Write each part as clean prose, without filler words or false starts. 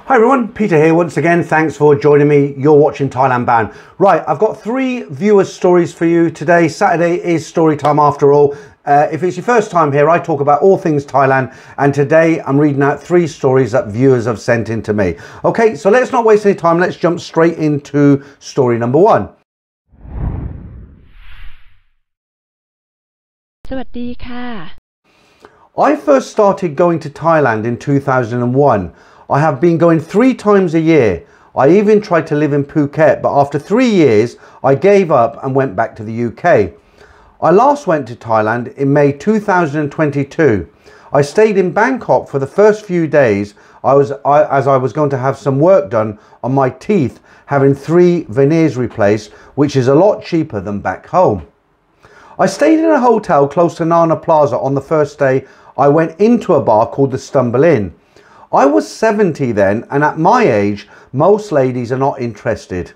Hi everyone, Peter here once again. Thanks for joining me. You're watching Thailand Bound. Right, I've got 3 viewers' stories for you today. Saturday is story time after all. If it's your first time here, I talk about all things Thailand, and today I'm reading out 3 stories that viewers have sent in to me. Okay, so let's not waste any time. Let's jump straight into story number 1. สวัสดีค่ะ I first started going to Thailand in 2001. I have been going 3 times a year. I even tried to live in Phuket, but after 3 years, I gave up and went back to the UK. I last went to Thailand in May 2022. I stayed in Bangkok for the first few days as I was going to have some work done on my teeth, having 3 veneers replaced, which is a lot cheaper than back home. I stayed in a hotel close to Nanaplaza. On the first day, I went into a bar called the Stumble Inn. I was 70 then, and at my age, most ladies are not interested.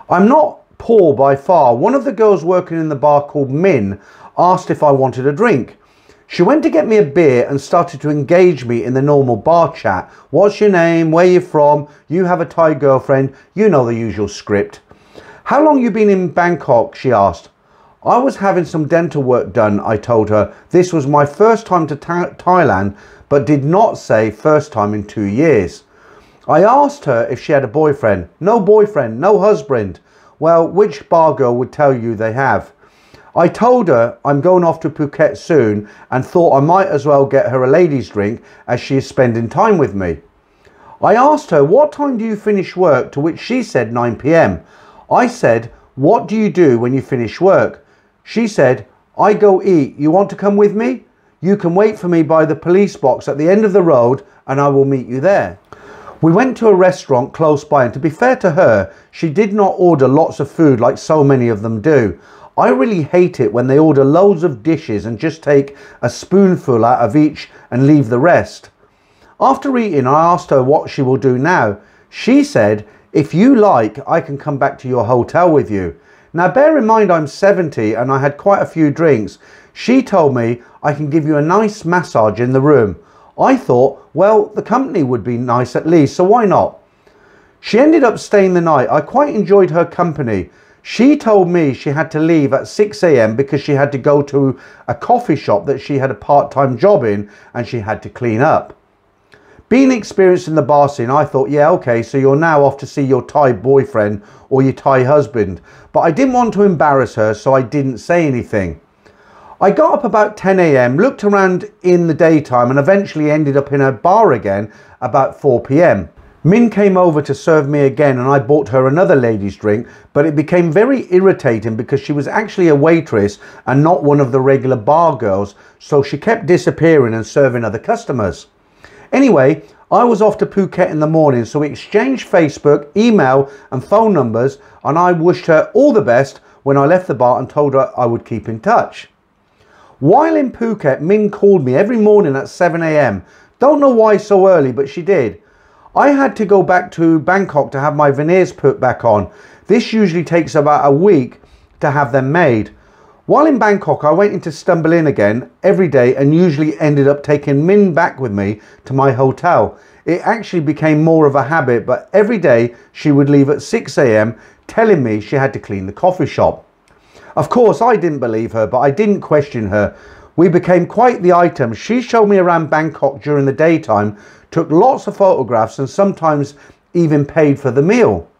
I'm not poor by far. One of the girls working in the bar called Min asked if I wanted a drink. She went to get me a beer and started to engage me in the normal bar chat. What's your name? Where you from? You have a Thai girlfriend? You know the usual script. How long you been in Bangkok? She asked. I was having some dental work done, I told her. This was my first time to Thailand, but did not say first time in 2 years. I asked her if she had a boyfriend. No boyfriend, no husband. Well, which bar girl would tell you they have? I told her I'm going off to Phuket soon and thought I might as well get her a ladies' drink as she is spending time with me. I asked her, what time do you finish work? To which she said 9 p.m. I said, what do you do when you finish work? She said, I go eat. You want to come with me? You can wait for me by the police box at the end of the road and I will meet you there. We went to a restaurant close by, and to be fair to her, she did not order lots of food like so many of them do. I really hate it when they order loads of dishes and just take a spoonful out of each and leave the rest. After eating, I asked her what she will do now. She said, if you like, I can come back to your hotel with you. Now bear in mind I'm 70 and I had quite a few drinks. She told me I can give you a nice massage in the room. I thought, well, the company would be nice at least, so why not? She ended up staying the night. I quite enjoyed her company. She told me she had to leave at 6 a.m. because she had to go to a coffee shop that she had a part-time job in and she had to clean up. Being experienced in the bar scene, I thought, yeah, okay, so you're now off to see your Thai boyfriend or your Thai husband. But I didn't want to embarrass her, so I didn't say anything. I got up about 10 a.m, looked around in the daytime and eventually ended up in a bar again about 4 p.m. Min came over to serve me again and I bought her another ladies' drink, but it became very irritating because she was actually a waitress and not one of the regular bar girls, so she kept disappearing and serving other customers. Anyway, I was off to Phuket in the morning, so we exchanged Facebook, email and phone numbers, and I wished her all the best when I left the bar and told her I would keep in touch. While in Phuket, Min called me every morning at 7 a.m. Don't know why so early, but she did. I had to go back to Bangkok to have my veneers put back on. This usually takes about a week to have them made. While in Bangkok, I went into Stumble Inn again every day and usually ended up taking Min back with me to my hotel. It actually became more of a habit, but every day she would leave at 6 a.m. telling me she had to clean the coffee shop. Of course, I didn't believe her, but I didn't question her. We became quite the item. She showed me around Bangkok during the daytime, took lots of photographs and sometimes even paid for the meal.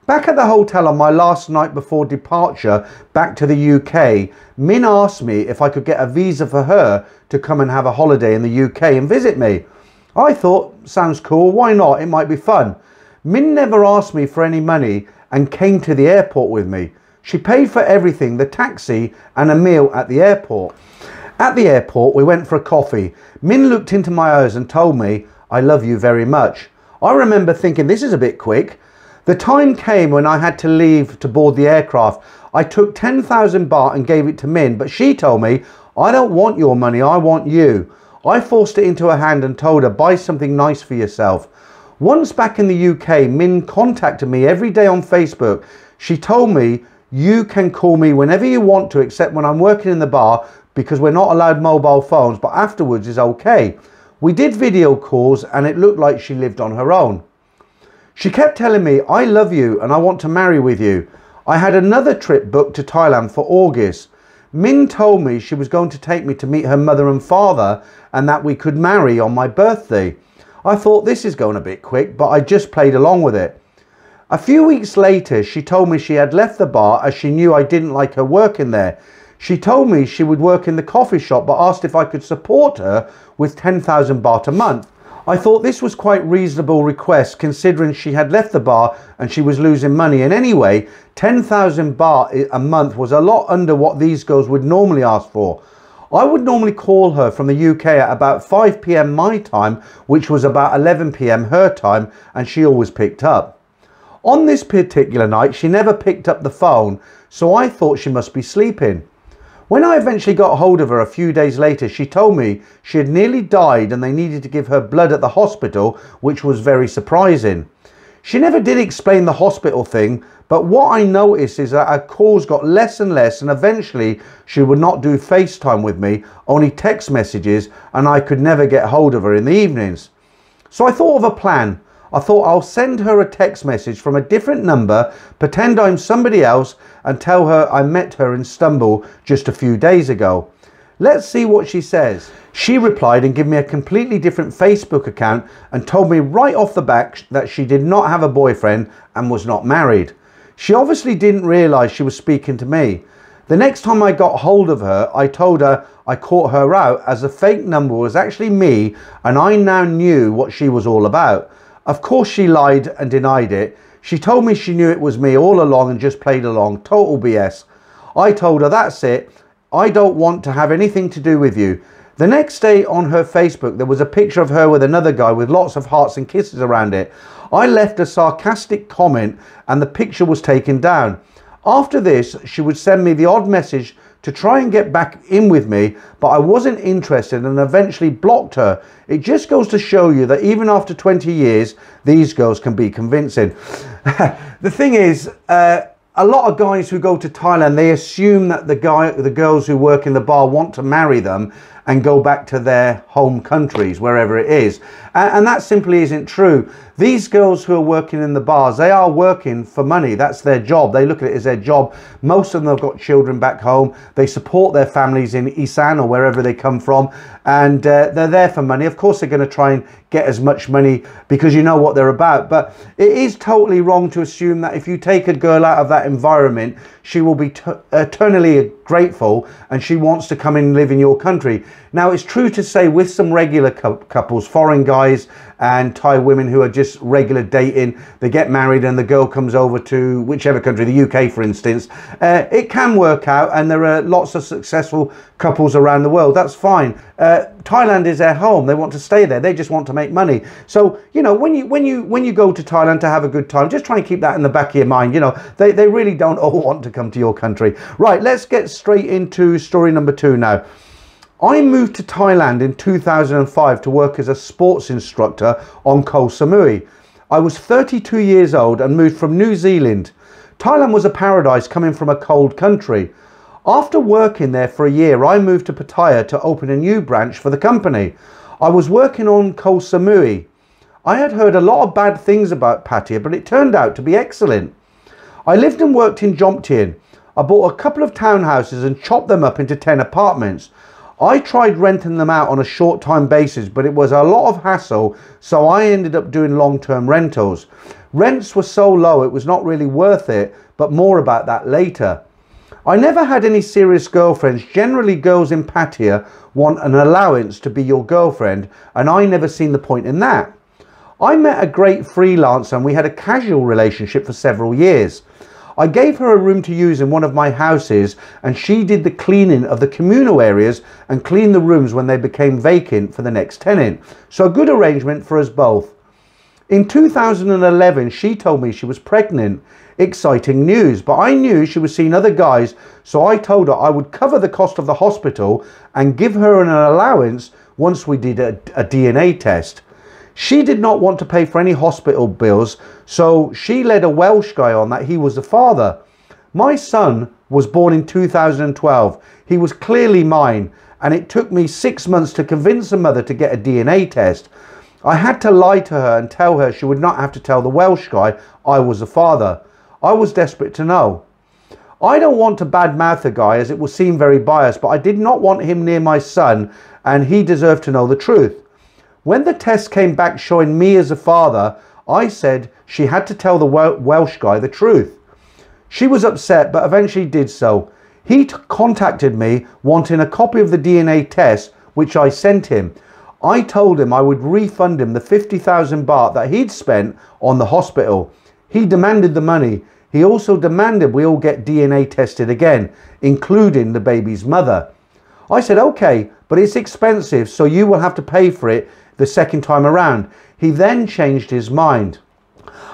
Back at the hotel on my last night before departure back to the UK, Min asked me if I could get a visa for her to come and have a holiday in the UK and visit me. I thought, sounds cool, why not? It might be fun. Min never asked me for any money and came to the airport with me. She paid for everything, the taxi and a meal at the airport. At the airport, we went for a coffee. Min looked into my eyes and told me, I love you very much. I remember thinking, this is a bit quick. The time came when I had to leave to board the aircraft. I took 10,000 baht and gave it to Min, but she told me, I don't want your money, I want you. I forced it into her hand and told her, buy something nice for yourself. Once back in the UK, Min contacted me every day on Facebook. She told me, you can call me whenever you want to, except when I'm working in the bar, because we're not allowed mobile phones, but afterwards is okay. We did video calls and it looked like she lived on her own. She kept telling me, I love you and I want to marry with you. I had another trip booked to Thailand for August. Min told me she was going to take me to meet her mother and father and that we could marry on my birthday. I thought this is going a bit quick, but I just played along with it. A few weeks later, she told me she had left the bar as she knew I didn't like her working there. She told me she would work in the coffee shop but asked if I could support her with 10,000 baht a month. I thought this was quite reasonable request considering she had left the bar and she was losing money, and anyway 10,000 baht a month was a lot under what these girls would normally ask for. I would normally call her from the UK at about 5 p.m. my time, which was about 11 p.m. her time, and she always picked up. On this particular night she never picked up the phone, so I thought she must be sleeping. When I eventually got hold of her a few days later, she told me she had nearly died and they needed to give her blood at the hospital, which was very surprising. She never did explain the hospital thing, but what I noticed is that her calls got less and less, and eventually she would not do FaceTime with me, only text messages, and I could never get hold of her in the evenings. So I thought of a plan. I thought I'll send her a text message from a different number, pretend I'm somebody else, and tell her I met her in Istanbul just a few days ago. Let's see what she says. She replied and gave me a completely different Facebook account and told me right off the bat that she did not have a boyfriend and was not married. She obviously didn't realise she was speaking to me. The next time I got hold of her, I told her I caught her out as the fake number was actually me and I now knew what she was all about. Of course she lied and denied it. She told me she knew it was me all along and just played along. Total BS. I told her that's it. I don't want to have anything to do with you. The next day on her Facebook there was a picture of her with another guy with lots of hearts and kisses around it. I left a sarcastic comment and the picture was taken down. After this she would send me the odd message to try and get back in with me, but I wasn't interested and eventually blocked her. It just goes to show you that even after 20 years, these girls can be convincing. The thing is, a lot of guys who go to Thailand, they assume that the girls who work in the bar want to marry them and go back to their home countries, wherever it is. And that simply isn't true. These girls who are working in the bars, they are working for money. That's their job. They look at it as their job. Most of them have got children back home. They support their families in Isan or wherever they come from. And they're there for money. Of course, they're going to try and get as much money because you know what they're about. But it is totally wrong to assume that if you take a girl out of that environment, she will be eternally grateful and she wants to come and live in your country. Now, it's true to say with some regular couples, foreign guys and Thai women who are just regular dating, they get married and the girl comes over to whichever country, the UK for instance, it can work out and there are lots of successful couples around the world. That's fine. Thailand is their home. They want to stay there. They just want to make money. So, you know, when you go to Thailand to have a good time, just try and keep that in the back of your mind. You know, they really don't all want to come to your country. Right, let's get straight into story number 2 now. I moved to Thailand in 2005 to work as a sports instructor on Koh Samui. I was 32 years old and moved from New Zealand. Thailand was a paradise coming from a cold country. After working there for a year, I moved to Pattaya to open a new branch for the company. I was working on Koh Samui. I had heard a lot of bad things about Pattaya, but it turned out to be excellent. I lived and worked in Jomtien. I bought a couple of townhouses and chopped them up into 10 apartments. I tried renting them out on a short-time basis, but it was a lot of hassle, so I ended up doing long-term rentals. Rents were so low it was not really worth it, but more about that later. I never had any serious girlfriends. Generally, girls in Pattaya want an allowance to be your girlfriend, and I never seen the point in that. I met a great freelancer and we had a casual relationship for several years. I gave her a room to use in one of my houses and she did the cleaning of the communal areas and cleaned the rooms when they became vacant for the next tenant. So a good arrangement for us both. In 2011, she told me she was pregnant. Exciting news, but I knew she was seeing other guys, so I told her I would cover the cost of the hospital and give her an allowance once we did a DNA test. She did not want to pay for any hospital bills, so she led a Welsh guy on that he was the father. My son was born in 2012. He was clearly mine, and it took me 6 months to convince the mother to get a DNA test. I had to lie to her and tell her she would not have to tell the Welsh guy I was the father. I was desperate to know. I don't want to badmouth the guy as it will seem very biased, but I did not want him near my son and he deserved to know the truth. When the test came back showing me as a father, I said she had to tell the Welsh guy the truth. She was upset but eventually did so. He contacted me wanting a copy of the DNA test, which I sent him. I told him I would refund him the 50,000 baht that he'd spent on the hospital. He demanded the money. He also demanded we all get DNA tested again, including the baby's mother. I said, okay, but it's expensive, so you will have to pay for it the second time around. He then changed his mind.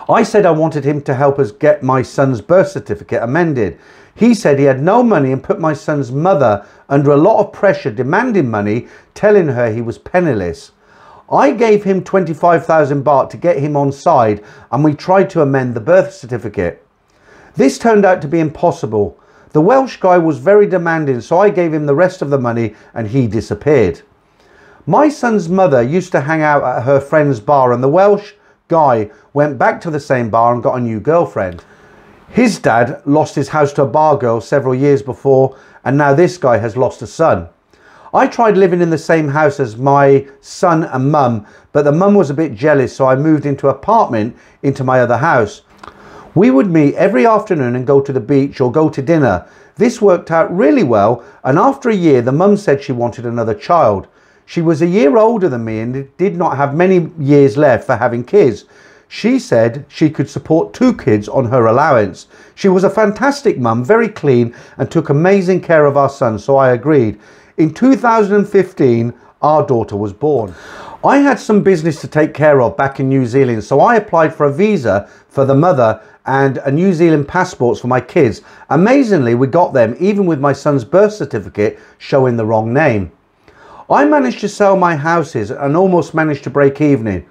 I said I wanted him to help us get my son's birth certificate amended. He said he had no money and put my son's mother under a lot of pressure demanding money, telling her he was penniless. I gave him 25,000 baht to get him on side and we tried to amend the birth certificate. This turned out to be impossible. The Welsh guy was very demanding, so I gave him the rest of the money and he disappeared. My son's mother used to hang out at her friend's bar and the Welsh guy went back to the same bar and got a new girlfriend. His dad lost his house to a bar girl several years before and now this guy has lost a son. I tried living in the same house as my son and mum, but the mum was a bit jealous, so I moved into an apartment into my other house. We would meet every afternoon and go to the beach or go to dinner. This worked out really well, and after a year the mum said she wanted another child. She was a year older than me and did not have many years left for having kids. She said she could support 2 kids on her allowance. She was a fantastic mum, very clean, and took amazing care of our son, so I agreed. In 2015, our daughter was born. I had some business to take care of back in New Zealand, so I applied for a visa for the mother and a New Zealand passports for my kids. Amazingly, we got them even with my son's birth certificate showing the wrong name. I managed to sell my houses and almost managed to break even.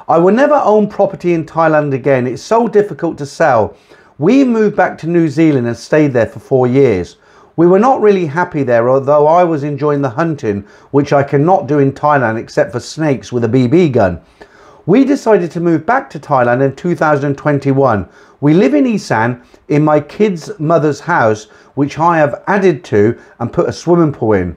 I will never own property in Thailand again. It's so difficult to sell. We moved back to New Zealand and stayed there for 4 years. We were not really happy there, although I was enjoying the hunting, which I cannot do in Thailand except for snakes with a BB gun. We decided to move back to Thailand in 2021. We live in Isan in my kids' mother's house, which I have added to and put a swimming pool in.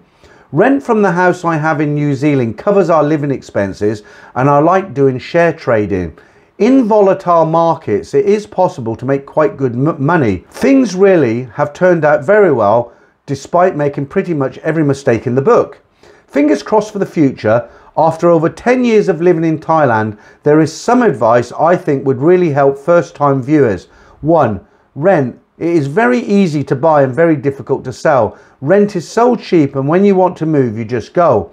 Rent from the house I have in New Zealand covers our living expenses and I like doing share trading. In volatile markets, it is possible to make quite good money. Things really have turned out very well despite making pretty much every mistake in the book. Fingers crossed for the future. After over 10 years of living in Thailand, there is some advice I think would really help first-time viewers. 1. Rent. It is very easy to buy and very difficult to sell. Rent is so cheap and when you want to move, you just go.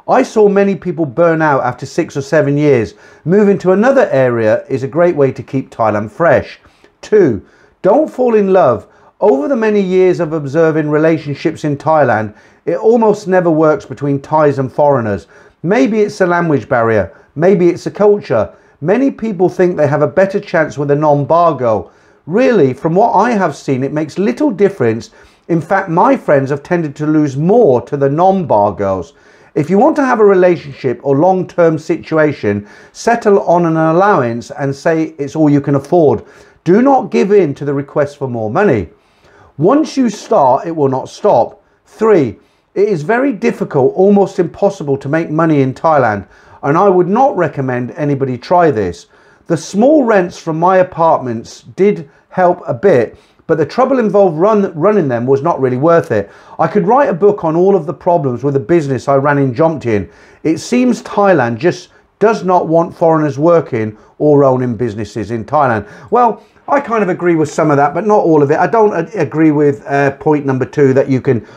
I saw many people burn out after 6 or 7 years. Moving to another area is a great way to keep Thailand fresh. 2. Don't fall in love. Over the many years of observing relationships in Thailand, it almost never works between Thais and foreigners. Maybe it's a language barrier. Maybe it's a culture. Many people think they have a better chance with a non-bar girl. Really, from what I have seen, it makes little difference. In fact, my friends have tended to lose more to the non-bar girls. If you want to have a relationship or long-term situation, settle on an allowance and say it's all you can afford. Do not give in to the request for more money. Once you start, it will not stop. 3. It is very difficult, almost impossible to make money in Thailand, and I would not recommend anybody try this. The small rents from my apartments did help a bit, but the trouble involved running them was not really worth it. I could write a book on all of the problems with the business I ran in Jomtien. It seems Thailand just does not want foreigners working or owning businesses in Thailand. Well, I kind of agree with some of that, but not all of it. I don't agree with point number 2 that you can,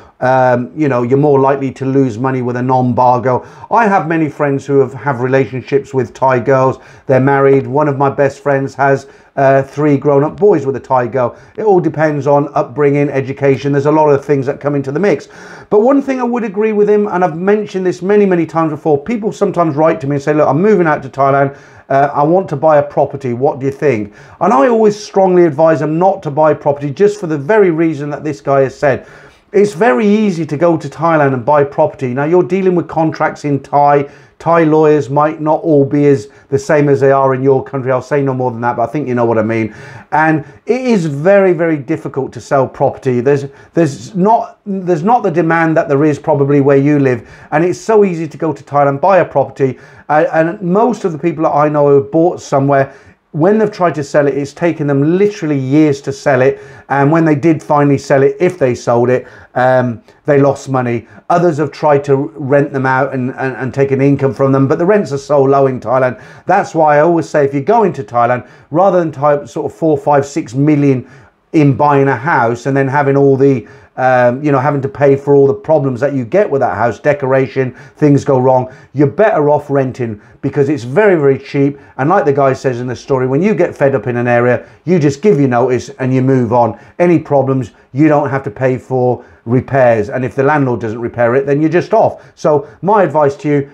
you're more likely to lose money with a non-bar girl. I have many friends who have relationships with Thai girls. They're married. One of my best friends has 3 grown-up boys with a Thai girl. It all depends on upbringing, education. There's a lot of things that come into the mix. But one thing I would agree with him, and I've mentioned this many, many times before, people sometimes write to me and say, look, I'm moving out to Thailand. I want to buy a property. What do you think? And I always strongly advise them not to buy property just for the very reason that this guy has said. It's very easy to go to Thailand and buy property. Now you're dealing with contracts in Thai. Thai lawyers might not all be as the same as they are in your country. I'll say no more than that, but I think you know what I mean. And it is very, very difficult to sell property. There's not the demand that there is probably where you live. And it's so easy to go to Thailand, buy a property. And most of the people that I know who have bought somewhere, when they've tried to sell it, it's taken them literally years to sell it. And when they did finally sell it, if they sold it, they lost money. Others have tried to rent them out and take an income from them, but the rents are so low in Thailand. That's why I always say, if you're going to Thailand, rather than type sort of 4, 5, 6 million in buying a house and then having all the having to pay for all the problems that you get with that house, decoration, things go wrong, you're better off renting, because it's very, very cheap. And like the guy says in the story, when you get fed up in an area, you just give your notice and you move on. Any problems, you don't have to pay for repairs, and if the landlord doesn't repair it, then you're just off. So my advice to you,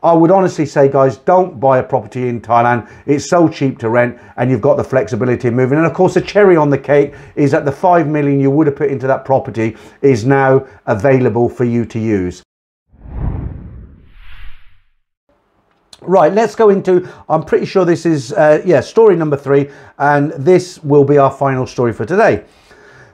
I would honestly say, guys, don't buy a property in Thailand. It's so cheap to rent, and you've got the flexibility of moving. And of course, the cherry on the cake is that the 5 million you would have put into that property is now available for you to use. Right, let's go into, I'm pretty sure this is, story number 3, and this will be our final story for today.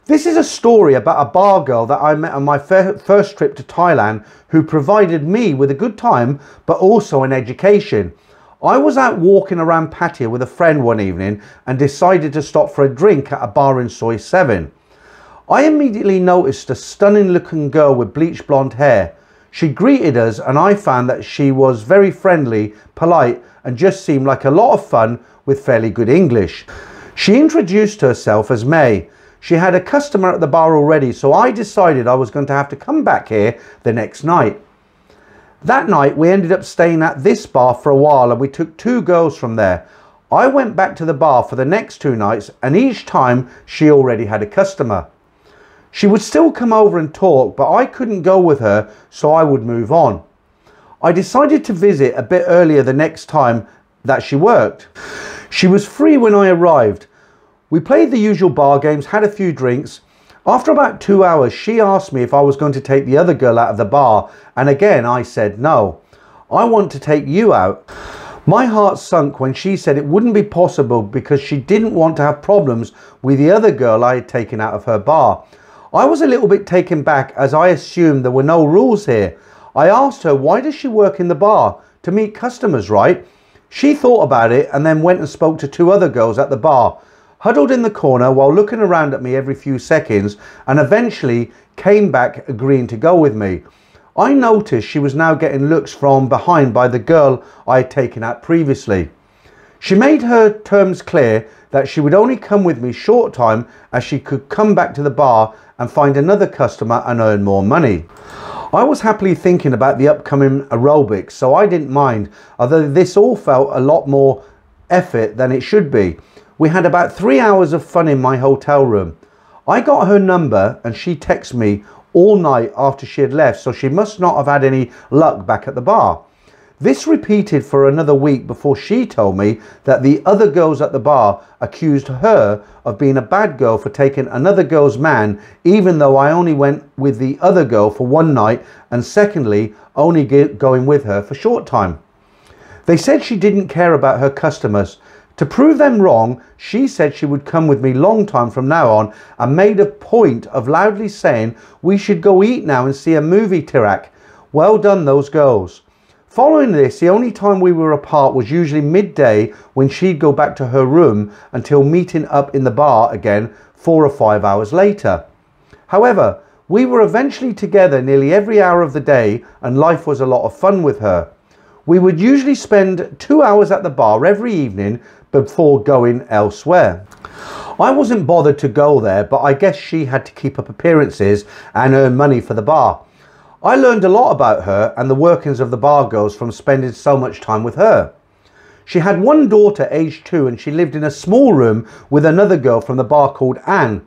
This is a story about a bar girl that I met on my first trip to Thailand, who provided me with a good time, but also an education. I was out walking around Pattaya with a friend one evening and decided to stop for a drink at a bar in Soi 7. I immediately noticed a stunning looking girl with bleached blonde hair. She greeted us, and I found that she was very friendly, polite, and just seemed like a lot of fun with fairly good English. She introduced herself as May. She had a customer at the bar already, so I decided I was going to have to come back here the next night. That night we ended up staying at this bar for a while, and we took 2 girls from there. I went back to the bar for the next 2 nights, and each time she already had a customer. She would still come over and talk, but I couldn't go with her, so I would move on. I decided to visit a bit earlier the next time that she worked. She was free when I arrived. We played the usual bar games, had a few drinks. After about 2 hours, she asked me if I was going to take the other girl out of the bar, and again I said no. I want to take you out. My heart sunk when she said it wouldn't be possible because she didn't want to have problems with the other girl I had taken out of her bar. I was a little bit taken back, as I assumed there were no rules here. I asked her, why does she work in the bar? To meet customers, right? She thought about it and then went and spoke to 2 other girls at the bar, huddled in the corner while looking around at me every few seconds, and eventually came back agreeing to go with me. I noticed she was now getting looks from behind by the girl I had taken out previously. She made her terms clear that she would only come with me short time, as she could come back to the bar and find another customer and earn more money. I was happily thinking about the upcoming aerobics, so I didn't mind, although this all felt a lot more effort than it should be. We had about 3 hours of fun in my hotel room. I got her number and she texted me all night after she had left, so she must not have had any luck back at the bar. This repeated for another week before she told me that the other girls at the bar accused her of being a bad girl for taking another girl's man, even though I only went with the other girl for 1 night, and secondly, only going with her for short time. They said she didn't care about her customers. To prove them wrong, she said she would come with me long time from now on, and made a point of loudly saying we should go eat now and see a movie, Tirak. Well done, those girls. Following this, the only time we were apart was usually midday, when she'd go back to her room, until meeting up in the bar again 4 or 5 hours later. However, we were eventually together nearly every hour of the day, and life was a lot of fun with her. We would usually spend 2 hours at the bar every evening before going elsewhere. I wasn't bothered to go there, but I guess she had to keep up appearances and earn money for the bar. I learned a lot about her and the workings of the bar girls from spending so much time with her. She had 1 daughter aged 2, and she lived in a small room with another girl from the bar called Anne.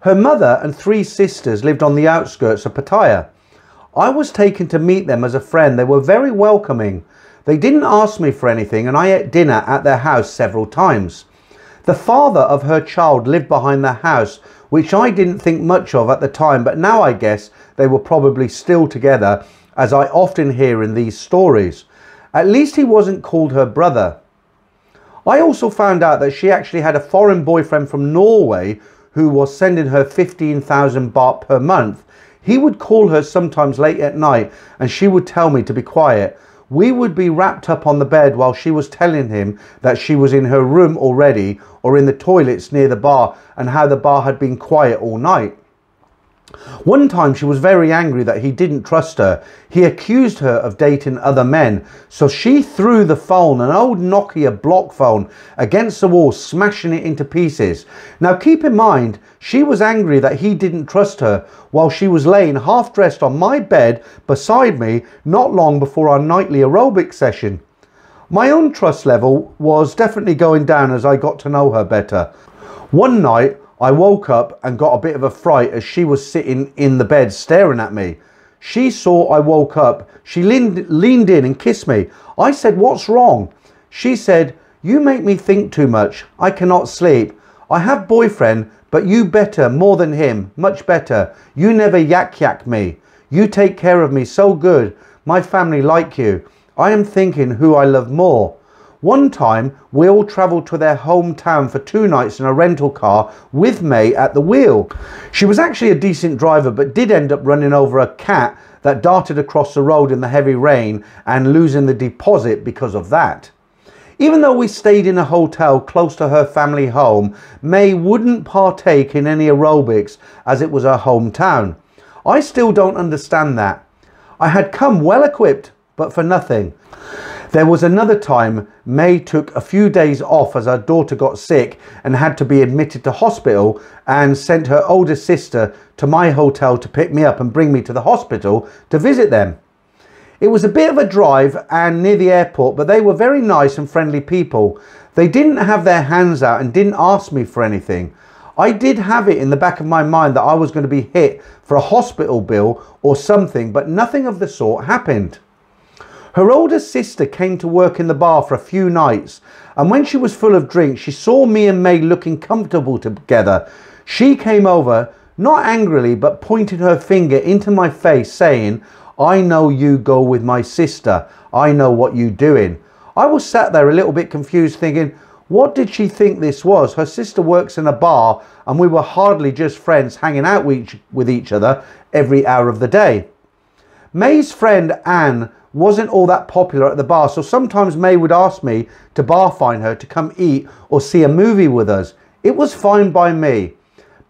Her mother and 3 sisters lived on the outskirts of Pattaya. I was taken to meet them as a friend. They were very welcoming. They didn't ask me for anything, and I ate dinner at their house several times. The father of her child lived behind the house, which I didn't think much of at the time, but now I guess they were probably still together, as I often hear in these stories. At least he wasn't called her brother. I also found out that she actually had a foreign boyfriend from Norway who was sending her 15,000 baht per month. He would call her sometimes late at night and she would tell me to be quiet. We would be wrapped up on the bed while she was telling him that she was in her room already or in the toilets near the bar, and how the bar had been quiet all night. One time she was very angry that he didn't trust her. He accused her of dating other men, so she threw the phone, an old Nokia block phone, against the wall, smashing it into pieces. Now keep in mind, she was angry that he didn't trust her while she was laying half dressed on my bed beside me not long before our nightly aerobic session. My own trust level was definitely going down as I got to know her better. One night I woke up and got a bit of a fright as she was sitting in the bed staring at me. She saw I woke up. She leaned in and kissed me. I said, "What's wrong?" She said, "You make me think too much. I cannot sleep. I have boyfriend, but you better, more than him, much better. You never yak me. You take care of me so good. My family like you. I am thinking who I love more." One time, we all travelled to their hometown for 2 nights in a rental car with May at the wheel. She was actually a decent driver, but did end up running over a cat that darted across the road in the heavy rain and losing the deposit because of that. Even though we stayed in a hotel close to her family home, May wouldn't partake in any aerobics as it was her hometown. I still don't understand that. I had come well equipped, but for nothing. There was another time May took a few days off as her daughter got sick and had to be admitted to hospital, and sent her older sister to my hotel to pick me up and bring me to the hospital to visit them. It was a bit of a drive and near the airport, but they were very nice and friendly people. They didn't have their hands out and didn't ask me for anything. I did have it in the back of my mind that I was going to be hit for a hospital bill or something, but nothing of the sort happened. Her older sister came to work in the bar for a few nights, and when she was full of drink, she saw me and May looking comfortable together. She came over, not angrily, but pointed her finger into my face saying, "I know you go with my sister. I know what you're doing." I was sat there a little bit confused thinking, what did she think this was? Her sister works in a bar and we were hardly just friends hanging out with each other every hour of the day. May's friend Anne wasn't all that popular at the bar, so sometimes May would ask me to bar fine her to come eat or see a movie with us. It was fine by me.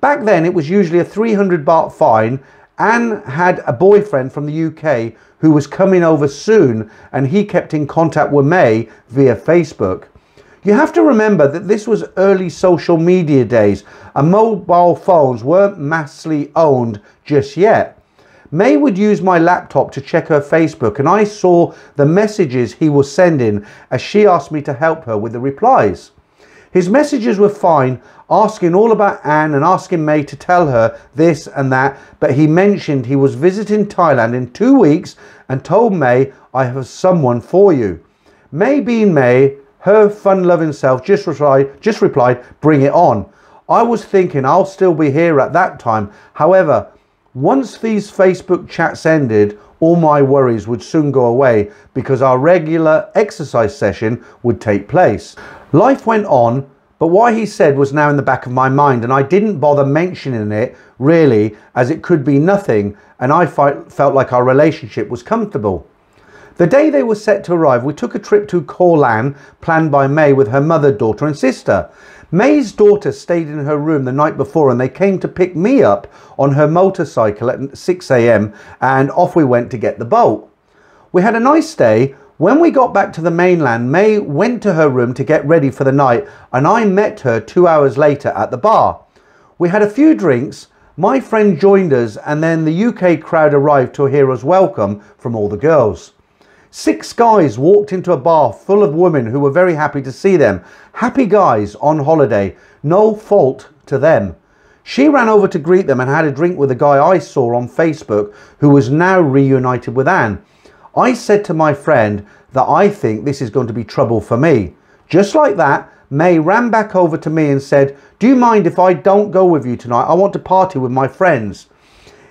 Back then it was usually a 300 baht fine. Anne had a boyfriend from the UK who was coming over soon, and he kept in contact with May via Facebook. You have to remember that this was early social media days and mobile phones weren't massively owned just yet. May would use my laptop to check her Facebook, and I saw the messages he was sending as she asked me to help her with the replies. His messages were fine, asking all about Anne and asking May to tell her this and that, but he mentioned he was visiting Thailand in 2 weeks and told May, "I have someone for you." May, being May, her fun-loving self, just replied, "Bring it on." I was thinking I'll still be here at that time. However, once these Facebook chats ended, all my worries would soon go away because our regular exercise session would take place. Life went on, but what he said was now in the back of my mind, and I didn't bother mentioning it really, as it could be nothing, and I felt like our relationship was comfortable. The day they were set to arrive, we took a trip to Koh Lan, planned by May with her mother, daughter and sister. May's daughter stayed in her room the night before, and they came to pick me up on her motorcycle at 6 AM, and off we went to get the boat. We had a nice day. When we got back to the mainland, May went to her room to get ready for the night, and I met her 2 hours later at the bar. We had a few drinks, my friend joined us, and then the UK crowd arrived to hear us welcome from all the girls. 6 guys walked into a bar full of women who were very happy to see them. Happy guys on holiday, no fault to them. She ran over to greet them and had a drink with a guy I saw on Facebook who was now reunited with Anne. I said to my friend that I think this is going to be trouble for me. Just like that, May ran back over to me and said, "Do you mind if I don't go with you tonight? I want to party with my friends."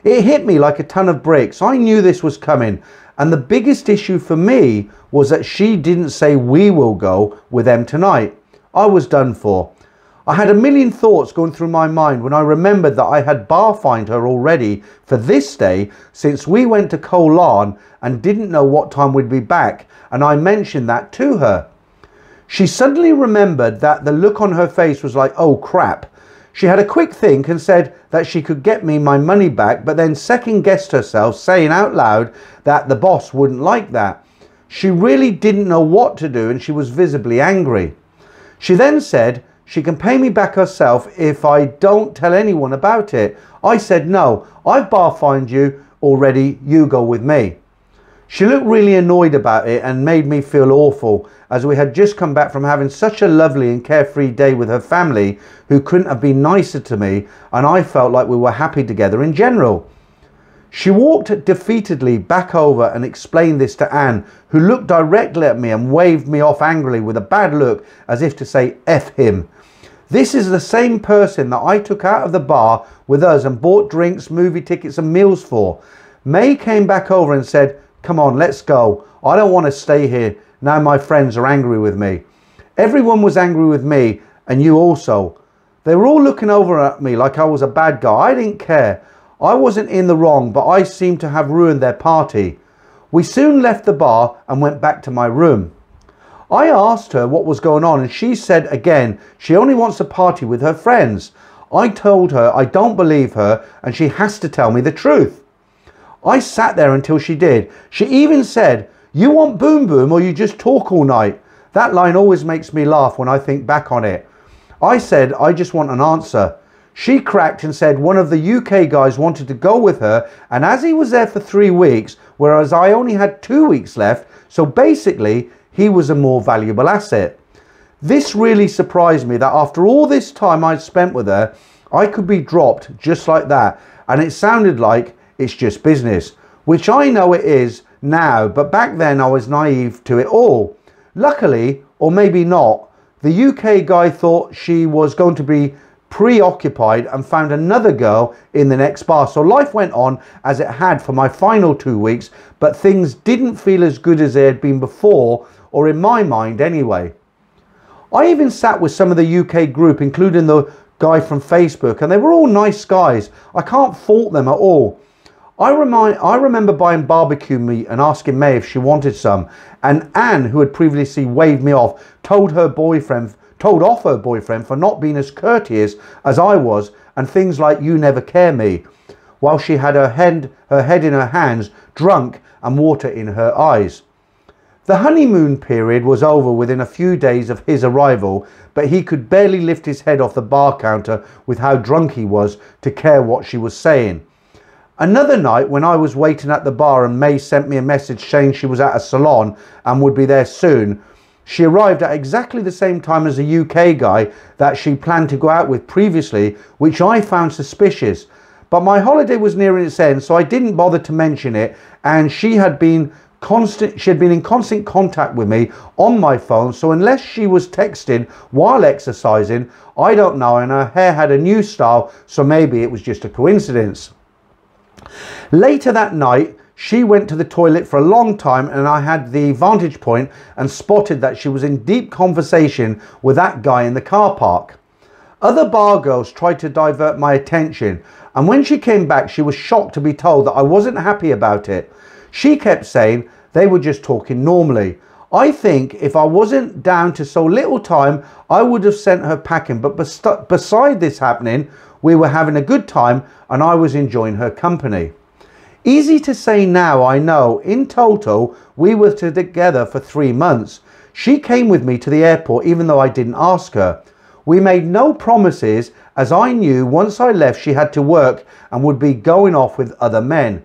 It hit me like a ton of bricks. I knew this was coming, and the biggest issue for me was that she didn't say we will go with them tonight. I was done for. I had a million thoughts going through my mind when I remembered that I had bar fined her already for this day, since we went to Koh Larn and didn't know what time we'd be back, and I mentioned that to her. She suddenly remembered that the look on her face was like, oh crap. She had a quick think and said that she could get me my money back, but then second guessed herself, saying out loud that the boss wouldn't like that. She really didn't know what to do, and she was visibly angry. She then said she can pay me back herself if I don't tell anyone about it. I said, no, I've bar fined you already, you go with me. She looked really annoyed about it and made me feel awful, as we had just come back from having such a lovely and carefree day with her family, who couldn't have been nicer to me, and I felt like we were happy together in general. She walked defeatedly back over and explained this to Anne, who looked directly at me and waved me off angrily with a bad look, as if to say F him. This is the same person that I took out of the bar with us and bought drinks, movie tickets and meals for. May came back over and said, "Come on, let's go. I don't want to stay here. Now my friends are angry with me." Everyone was angry with me, and you also. They were all looking over at me like I was a bad guy. I didn't care. I wasn't in the wrong, but I seemed to have ruined their party. We soon left the bar and went back to my room. I asked her what was going on, and she said again she only wants to party with her friends. I told her I don't believe her and she has to tell me the truth. I sat there until she did. She even said, "You want boom boom or you just talk all night?" That line always makes me laugh when I think back on it. I said, "I just want an answer." She cracked and said one of the UK guys wanted to go with her, and as he was there for 3 weeks, whereas I only had 2 weeks left, so basically he was a more valuable asset. This really surprised me, that after all this time I'd spent with her, I could be dropped just like that, and it sounded like it's just business, which I know it is now, but back then I was naive to it all. Luckily, or maybe not, the UK guy thought she was going to be preoccupied and found another girl in the next bar, so life went on as it had for my final 2 weeks, but things didn't feel as good as they had been before, or in my mind anyway. I even sat with some of the UK group, including the guy from Facebook, and they were all nice guys. I can't fault them at all. I remember buying barbecue meat and asking May if she wanted some, and Anne, who had previously waved me off, told off her boyfriend for not being as courteous as I was, and things like "you never care me," while she had her head in her hands, drunk, and water in her eyes. The honeymoon period was over within a few days of his arrival, but he could barely lift his head off the bar counter with how drunk he was to care what she was saying. Another night, when I was waiting at the bar and May sent me a message saying she was at a salon and would be there soon, she arrived at exactly the same time as a UK guy that she planned to go out with previously, which I found suspicious. But my holiday was nearing its end, so I didn't bother to mention it, and she had been in constant contact with me on my phone, so unless she was texting while exercising, I don't know, and her hair had a new style, so maybe it was just a coincidence. Later that night, she went to the toilet for a long time, and I had the vantage point and spotted that she was in deep conversation with that guy in the car park. Other bar girls tried to divert my attention, and when she came back, she was shocked to be told that I wasn't happy about it. She kept saying they were just talking normally. I think if I wasn't down to so little time, I would have sent her packing, but beside this happening, we were having a good time and I was enjoying her company. Easy to say now, I know. In total, we were together for 3 months. She came with me to the airport even though I didn't ask her. We made no promises, as I knew once I left she had to work and would be going off with other men.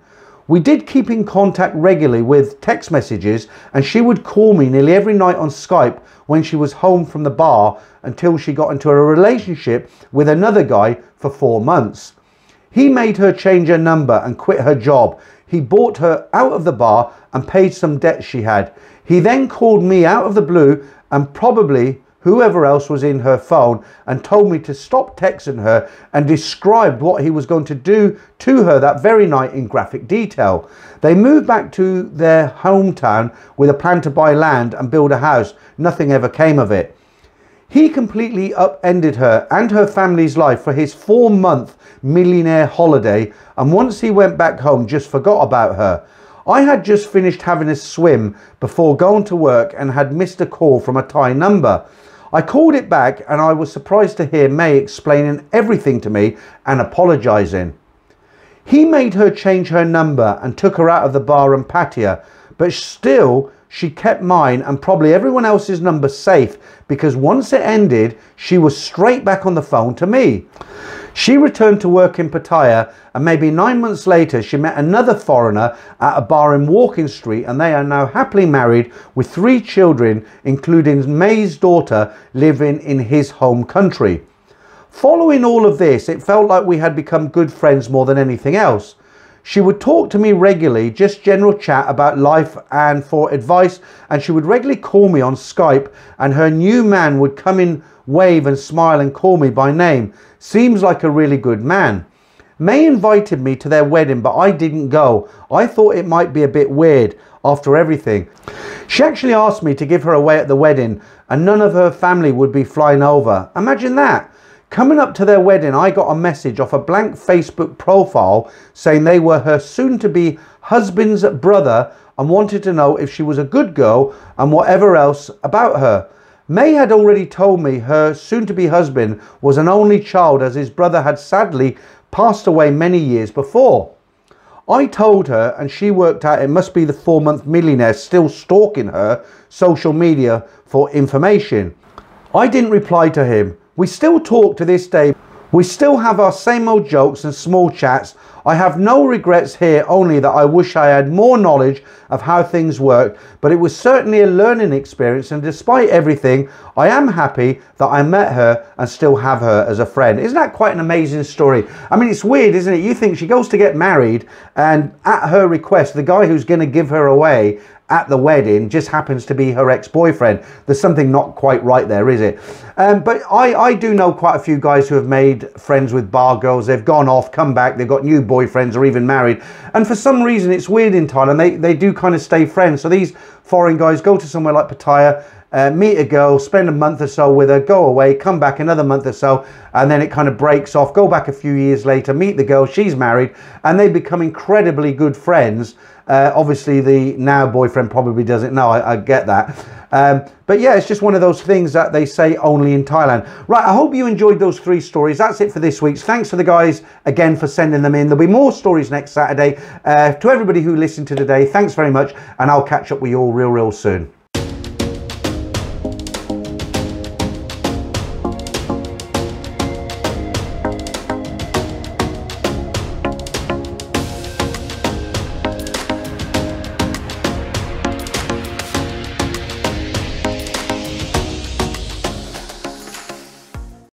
We did keep in contact regularly with text messages, and she would call me nearly every night on Skype when she was home from the bar, until she got into a relationship with another guy for 4 months. He made her change her number and quit her job. He bought her out of the bar and paid some debts she had. He then called me out of the blue and probably whoever else was in her phone, and told me to stop texting her, and described what he was going to do to her that very night in graphic detail. They moved back to their hometown with a plan to buy land and build a house. Nothing ever came of it. He completely upended her and her family's life for his 4-month millionaire holiday, and once he went back home, just forgot about her. I had just finished having a swim before going to work and had missed a call from a Thai number. I called it back, and I was surprised to hear May explaining everything to me and apologising. He made her change her number and took her out of the bar and patio, but still she kept mine and probably everyone else's number safe, because once it ended, she was straight back on the phone to me. She returned to work in Pattaya, and maybe 9 months later she met another foreigner at a bar in Walking Street, and they are now happily married with 3 children, including May's daughter, living in his home country. Following all of this, it felt like we had become good friends more than anything else. She would talk to me regularly, just general chat about life and for advice, and she would regularly call me on Skype, and her new man would come in, wave and smile and call me by name. Seems like a really good man. May invited me to their wedding, but I didn't go. I thought it might be a bit weird after everything. She actually asked me to give her away at the wedding, and none of her family would be flying over. Imagine that. Coming up to their wedding, I got a message off a blank Facebook profile saying they were her soon-to-be husband's brother and wanted to know if she was a good girl and whatever else about her. May had already told me her soon-to-be husband was an only child, as his brother had sadly passed away many years before. I told her, and she worked out it must be the 4-month millionaire still stalking her social media for information. I didn't reply to him. We still talk to this day. We still have our same old jokes and small chats. I have no regrets here, only that I wish I had more knowledge of how things work, but it was certainly a learning experience, and despite everything, I am happy that I met her and still have her as a friend. Isn't that quite an amazing story? I mean, it's weird, isn't it? You think she goes to get married, and at her request, the guy who's going to give her away at the wedding just happens to be her ex-boyfriend. There's something not quite right there, is it? But I do know quite a few guys who have made friends with bar girls. They've gone off, come back, they've got new boyfriends or even married. And for some reason, it's weird in Thailand, they do kind of stay friends. So these foreign guys go to somewhere like Pattaya, meet a girl, spend a month or so with her, go away, come back another month or so, and then it kind of breaks off, go back a few years later, meet the girl, she's married, and they become incredibly good friends. Obviously the now boyfriend probably doesn't know, I get that. But yeah, it's just one of those things that they say only in Thailand. Right, I hope you enjoyed those 3 stories. That's it for this week's. Thanks to the guys again for sending them in. There'll be more stories next Saturday. To everybody who listened to today, thanks very much, and I'll catch up with you all real soon.